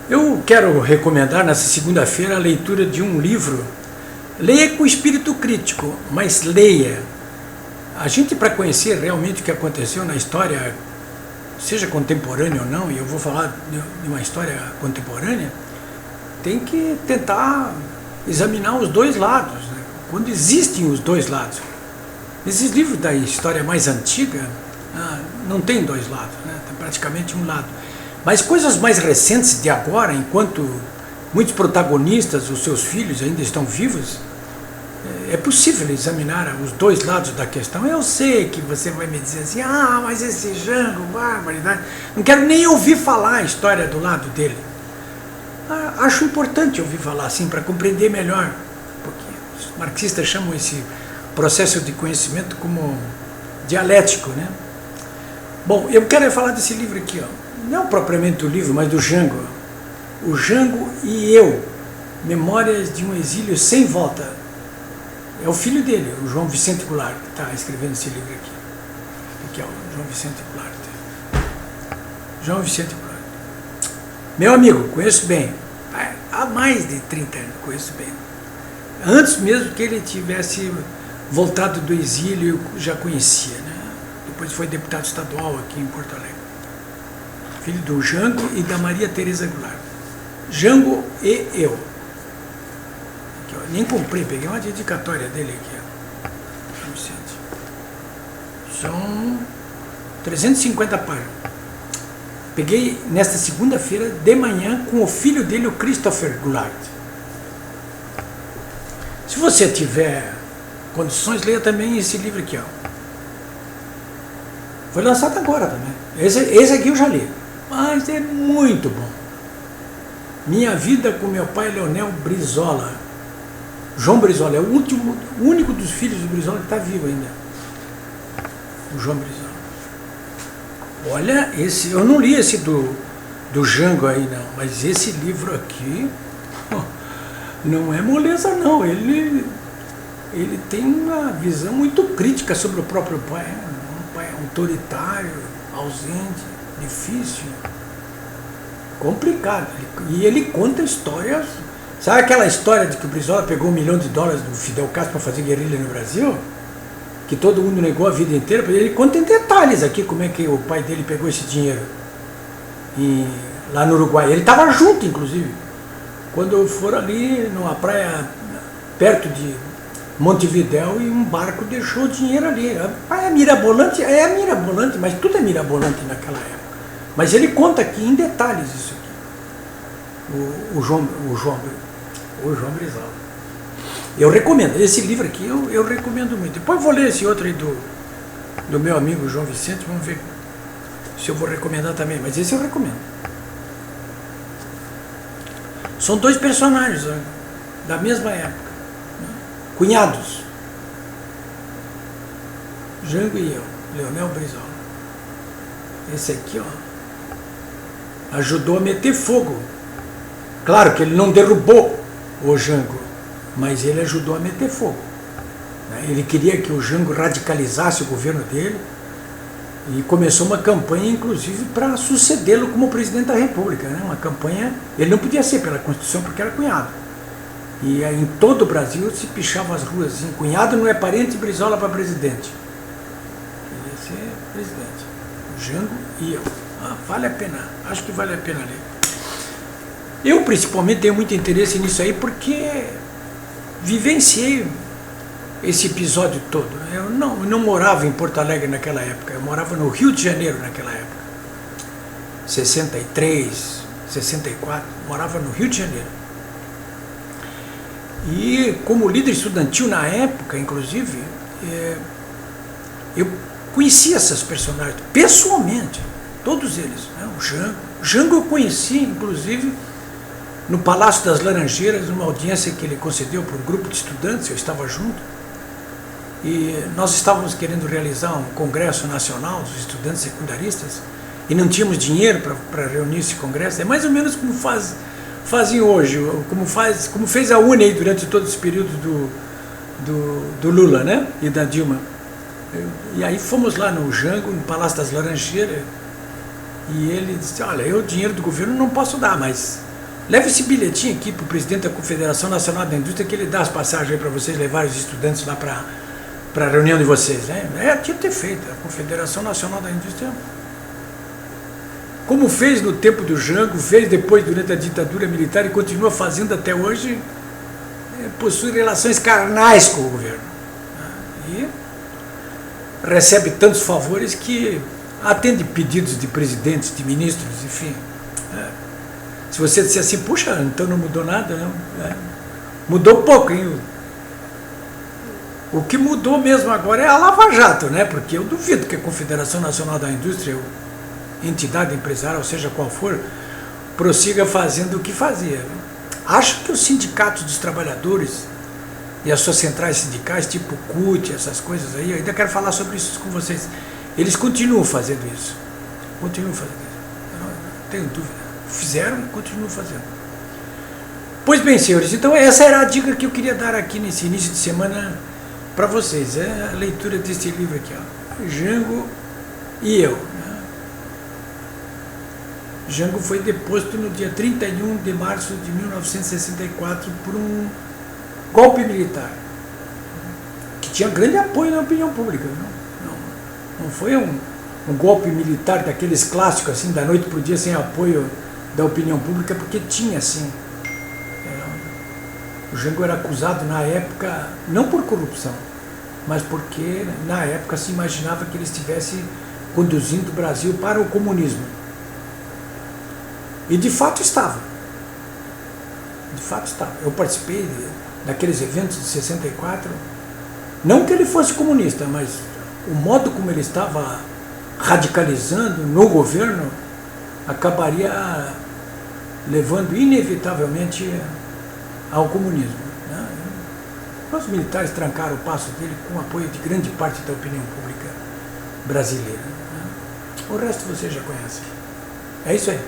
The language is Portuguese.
Eu quero recomendar nessa segunda-feira a leitura de um livro. Leia com espírito crítico, mas leia. A gente, para conhecer realmente o que aconteceu na história, seja contemporânea ou não, e eu vou falar de uma história contemporânea, tem que tentar examinar os dois lados, né? Quando existem os dois lados. Esses livros da história mais antiga não tem dois lados, né? Tem praticamente um lado. Mas coisas mais recentes de agora, enquanto muitos protagonistas, os seus filhos ainda estão vivos, é possível examinar os dois lados da questão. Eu sei que você vai me dizer assim, mas esse Jango, barbaridade, não quero nem ouvir falar a história do lado dele. Acho importante ouvir falar assim, para compreender melhor, porque os marxistas chamam esse processo de conhecimento como dialético, né? Bom, eu quero falar desse livro aqui, não propriamente do livro, mas do Jango. O Jango e Eu, Memórias de um Exílio Sem Volta. É o filho dele, o João Vicente Goulart, que está escrevendo esse livro aqui. Aqui é o João Vicente Goulart. João Vicente Goulart. Meu amigo, conheço bem. Há mais de 30 anos, conheço bem. Antes mesmo que ele tivesse voltado do exílio, eu já conhecia, né? Depois foi deputado estadual aqui em Porto Alegre. Filho do Jango e da Maria Teresa Goulart. Jango e Eu. Aqui, nem comprei, peguei uma dedicatória dele aqui. João Vicente. São 350 páginas. Peguei nesta segunda-feira de manhã com o filho dele, o Christopher Goulart. Se você tiver condições, leia também esse livro aqui, Foi lançado agora também. Esse aqui eu já li. Mas é muito bom. Minha Vida com Meu Pai Leonel Brizola. João Brizola é o único dos filhos do Brizola que está vivo ainda. O João Brizola. Olha, eu não li esse do Jango aí não, mas esse livro aqui não é moleza não. Ele tem uma visão muito crítica sobre o próprio pai. Um pai autoritário, ausente, difícil, complicado. E ele conta histórias. Sabe aquela história de que o Brizola pegou $1 milhão do Fidel Castro para fazer guerrilha no Brasil? Que todo mundo negou a vida inteira? Ele conta em detalhes aqui como é que o pai dele pegou esse dinheiro lá no Uruguai. Ele estava junto, inclusive, quando foram ali numa praia perto de Montevidéu e um barco deixou o dinheiro ali. É mirabolante, mas tudo é mirabolante naquela época. Mas ele conta aqui em detalhes isso aqui. O João Brizola. Eu recomendo, esse livro aqui eu recomendo muito. Depois vou ler esse outro aí do meu amigo João Vicente, vamos ver se eu vou recomendar também, mas esse eu recomendo. São dois personagens da mesma época. Cunhados, Jango e Eu, Leonel Brizola. Esse aqui, ajudou a meter fogo. Claro que ele não derrubou o Jango, mas ele ajudou a meter fogo. Ele queria que o Jango radicalizasse o governo dele e começou uma campanha, inclusive, para sucedê-lo como presidente da República. Uma campanha, ele não podia ser pela Constituição porque era cunhado. E em todo o Brasil se pichava as ruas assim, cunhado não é parente, Brizola para presidente. Queria ser presidente. O Jango e Eu. Vale a pena, acho que vale a pena ler. Eu, principalmente, tenho muito interesse nisso aí porque vivenciei esse episódio todo. Eu não morava em Porto Alegre naquela época, eu morava no Rio de Janeiro naquela época. 63, 64, morava no Rio de Janeiro. E como líder estudantil na época, inclusive, eu conhecia essas personagens pessoalmente, todos eles. O Jango eu conheci, inclusive, no Palácio das Laranjeiras, numa audiência que ele concedeu para um grupo de estudantes, eu estava junto. E nós estávamos querendo realizar um congresso nacional dos estudantes secundaristas e não tínhamos dinheiro para reunir esse congresso. É mais ou menos como fazem hoje, como fez a UNE durante todo esse período do Lula, né? E da Dilma. E aí fomos lá no Jango, no Palácio das Laranjeiras, e ele disse, olha, eu o dinheiro do governo não posso dar, mas Leve esse bilhetinho aqui para o presidente da Confederação Nacional da Indústria, que ele dá as passagens aí para vocês levarem os estudantes lá para a reunião de vocês. Né? Tinha que ter feito. A Confederação Nacional da Indústria, como fez no tempo do Jango, fez depois durante a ditadura militar e continua fazendo até hoje, possui relações carnais com o governo. E recebe tantos favores que atende pedidos de presidentes, de ministros, enfim. Se você disser assim, puxa, então não mudou nada, não. Mudou pouco, hein? O que mudou mesmo agora é a Lava Jato, né? Porque eu duvido que a Confederação Nacional da Indústria, entidade empresarial, seja qual for, prossiga fazendo o que fazia. Acho que os sindicatos dos trabalhadores e as suas centrais sindicais, tipo CUT, essas coisas aí, eu ainda quero falar sobre isso com vocês, eles continuam fazendo isso. Continuam fazendo isso. Eu não tenho dúvida. Fizeram e continuam fazendo. Pois bem, senhores, então essa era a dica que eu queria dar aqui nesse início de semana para vocês. É a leitura desse livro aqui, ó. Jango e eu. Jango foi deposto no dia 31 de março de 1964 por um golpe militar, que tinha grande apoio na opinião pública. Não foi um golpe militar daqueles clássicos, assim, da noite para o dia, sem apoio da opinião pública, porque tinha, sim. O Jango era acusado na época, não por corrupção, mas porque na época se imaginava que ele estivesse conduzindo o Brasil para o comunismo. E de fato estava. De fato estava. Eu participei daqueles eventos de 64, não que ele fosse comunista, mas o modo como ele estava radicalizando no governo acabaria levando inevitavelmente ao comunismo. Né? Os militares trancaram o passo dele com o apoio de grande parte da opinião pública brasileira. Né? O resto você já conhece. É isso aí.